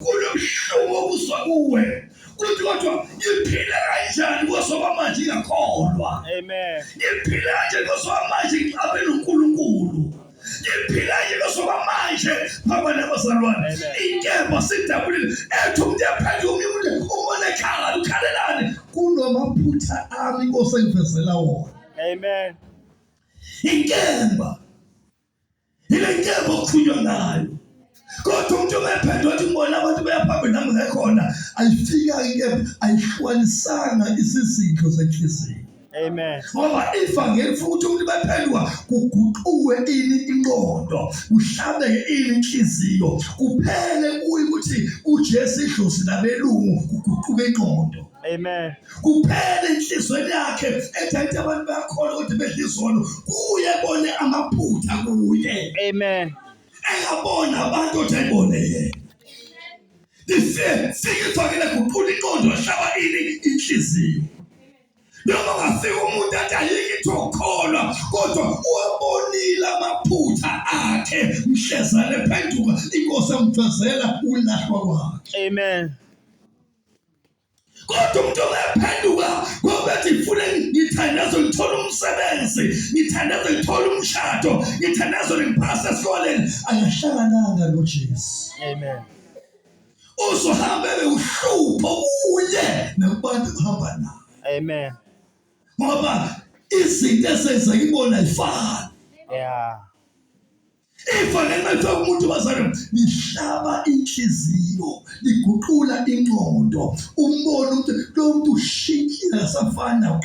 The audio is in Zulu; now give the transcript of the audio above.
kulobuhlungu obuzwa kuwe kuthi kodwa ngiphile kanjani kosoba manje ngiyakholwa. Amen. Ngiphile kanje kosoba manje ngixabene noNkulunkulu. Ngiphile kanje kosoba manje phakathi nabazalwane. Inkemba sidabulile ethi umuntu yaphetha umuntu umone ekhaya ukhalelane kunamaphutha ami Nkosi engivezela wona. Amen. Inkemba ile nkemba okukhulunywa ngayo. Kodwa umuntu ungephendwa ukuthi ngibona abantu beyaphambili nami ngekhona ayifika inkemba ayihlukanisanga isizitho senhliziyo. Amen. Ngoba ivangeli futhi umuntu bephendwa kuguquwe ini ingqondo uhlabe ini inhliziyo kuphele ukuthi uJesu idlozi labelungu kuguquke ingqondo. Amen. Kuphele inhlizweni yakhe ethatha abantu bayakholwa ukuthi bedla izono kuye bone amaphutha kuye. Amen. Engabona abantu othi ayibone yena. Singifakele guqula ingqondo hlaba ini inhliziyo. Noma ngafika umuntu athi ayikho ukukholwa kodwa uwabonile amaphutha akhe mhlezane ephenduka Inkosi amfezela ulahlwa kwakhe. Amen. Kodwa umuntu ongaphenduka ngoba ethi ngifuna ngithandaze ngithola umsebenzi, ngithandaze ngithola umshado, ngithandaze ngiphase esikoleni ayahlangananga noJesu. Amen. Uzohamba uhlupho kuye nabantu bahamba nawo. Amen. Ngoba izinto esenzeka ibona ayifani. Yeah. Ifanele manje umuntu bazana lihlaba inhliziyo, liguqula ingqondo, umbone ukuthi lo muntu ushintshile asafana.